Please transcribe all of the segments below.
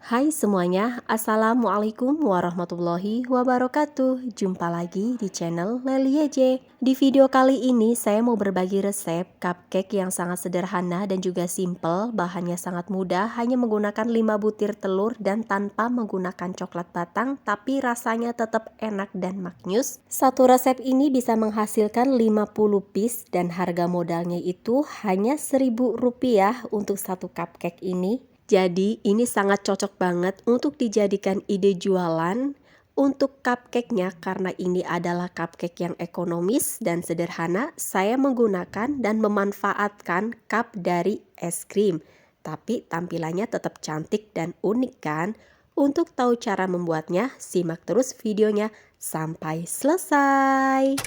Hai semuanya, Assalamualaikum warahmatullahi wabarakatuh. Jumpa lagi di channel Leli Yeje. Di video kali ini saya mau berbagi resep cupcake yang sangat sederhana dan juga simple. Bahannya sangat mudah, hanya menggunakan 5 butir telur dan tanpa menggunakan coklat batang, tapi rasanya tetap enak dan maknyus. Satu resep ini bisa menghasilkan 50 piece dan harga modalnya itu hanya Rp1.000 untuk satu cupcake ini. Jadi ini sangat cocok banget untuk dijadikan ide jualan untuk cupcake-nya karena ini adalah cupcake yang ekonomis dan sederhana. Saya menggunakan dan memanfaatkan cup dari es krim, tapi tampilannya tetap cantik dan unik kan? Untuk tahu cara membuatnya, simak terus videonya sampai selesai.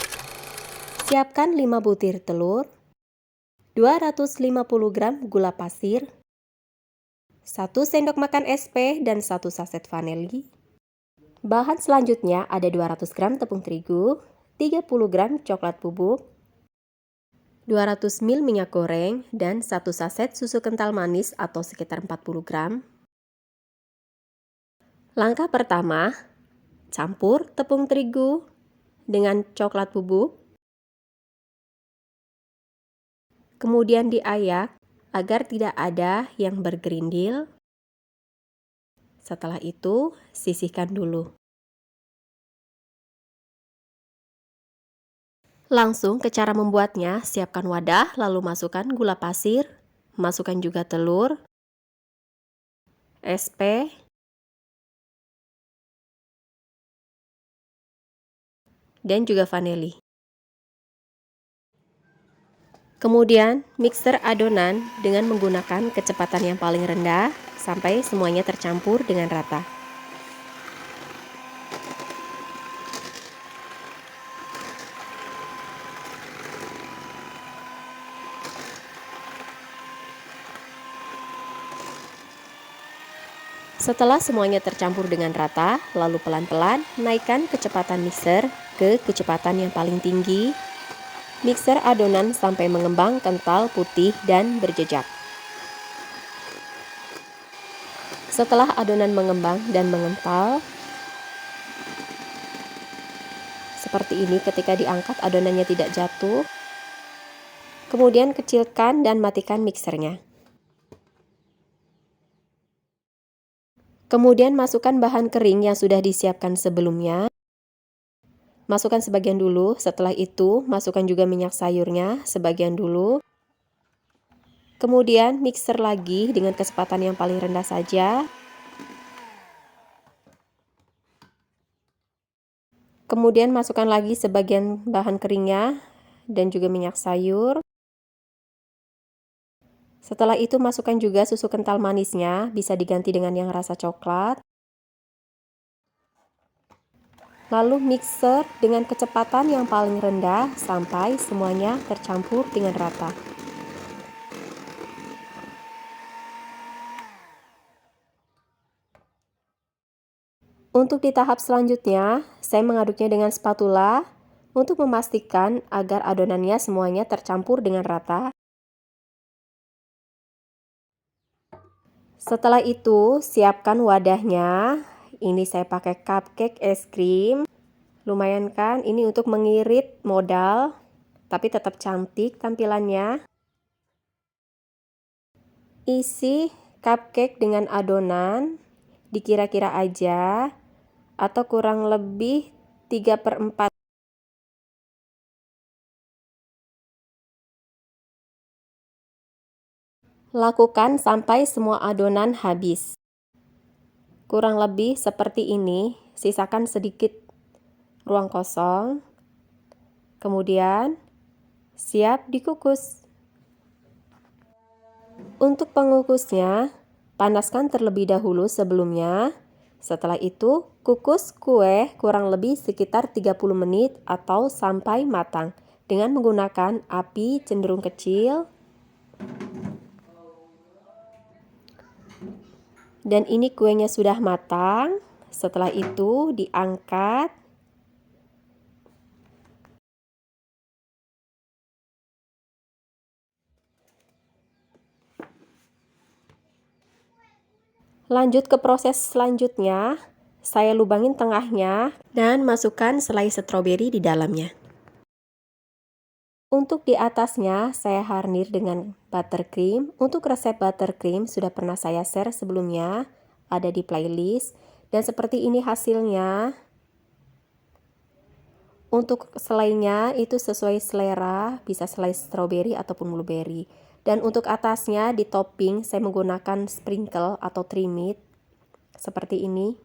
Siapkan 5 butir telur, 250 gram gula pasir, 1 sendok makan SP dan 1 saset vanili. Bahan selanjutnya ada 200 gram tepung terigu, 30 gram coklat bubuk, 200 ml minyak goreng, dan 1 saset susu kental manis atau sekitar 40 gram. Langkah pertama, campur tepung terigu dengan coklat bubuk. Kemudian diayak agar tidak ada yang bergerindil. Setelah itu, sisihkan dulu. Langsung ke cara membuatnya, siapkan wadah, lalu masukkan gula pasir, masukkan juga telur, SP, dan juga vanili. Kemudian, mixer adonan dengan menggunakan kecepatan yang paling rendah sampai semuanya tercampur dengan rata. Setelah semuanya tercampur dengan rata, lalu pelan-pelan naikkan kecepatan mixer ke kecepatan yang paling tinggi. Mixer adonan sampai mengembang kental, putih, dan berjejak. Setelah adonan mengembang dan mengental, seperti ini, ketika diangkat adonannya tidak jatuh. Kemudian kecilkan dan matikan mixernya. Kemudian masukkan bahan kering yang sudah disiapkan sebelumnya. Masukkan sebagian dulu, setelah itu masukkan juga minyak sayurnya sebagian dulu. Kemudian mixer lagi dengan kecepatan yang paling rendah saja. Kemudian masukkan lagi sebagian bahan keringnya dan juga minyak sayur. Setelah itu masukkan juga susu kental manisnya, bisa diganti dengan yang rasa coklat. Lalu mixer dengan kecepatan yang paling rendah sampai semuanya tercampur dengan rata. Untuk di tahap selanjutnya, saya mengaduknya dengan spatula untuk memastikan agar adonannya semuanya tercampur dengan rata. Setelah itu, siapkan wadahnya. Ini saya pakai cupcake es krim. Lumayan kan? Ini untuk mengirit modal, tapi tetap cantik tampilannya. Isi cupcake dengan adonan, dikira-kira aja, atau kurang lebih 3/4. Lakukan sampai semua adonan habis. Kurang lebih seperti ini, sisakan sedikit ruang kosong. Kemudian, siap dikukus. Untuk pengukusnya, panaskan terlebih dahulu sebelumnya. Setelah itu, kukus kue kurang lebih sekitar 30 menit atau sampai matang dengan menggunakan api cenderung kecil. Dan ini kuenya sudah matang. Setelah itu diangkat. Lanjut ke proses selanjutnya, saya lubangin tengahnya dan masukkan selai stroberi di dalamnya. Untuk di atasnya, saya harnir dengan buttercream. Untuk resep buttercream sudah pernah saya share sebelumnya, ada di playlist. Dan seperti ini hasilnya. Untuk selainya itu sesuai selera, bisa selai stroberi ataupun blueberry. Dan untuk atasnya di topping saya menggunakan sprinkle atau trimit seperti ini.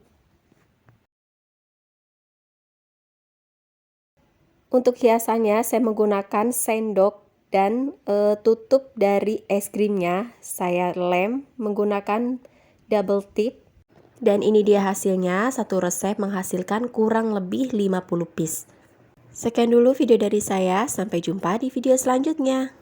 Untuk hiasannya saya menggunakan sendok dan tutup dari es krimnya saya lem menggunakan double tip. Dan ini dia hasilnya, satu resep menghasilkan kurang lebih 50 piece. Sekian dulu video dari saya, sampai jumpa di video selanjutnya.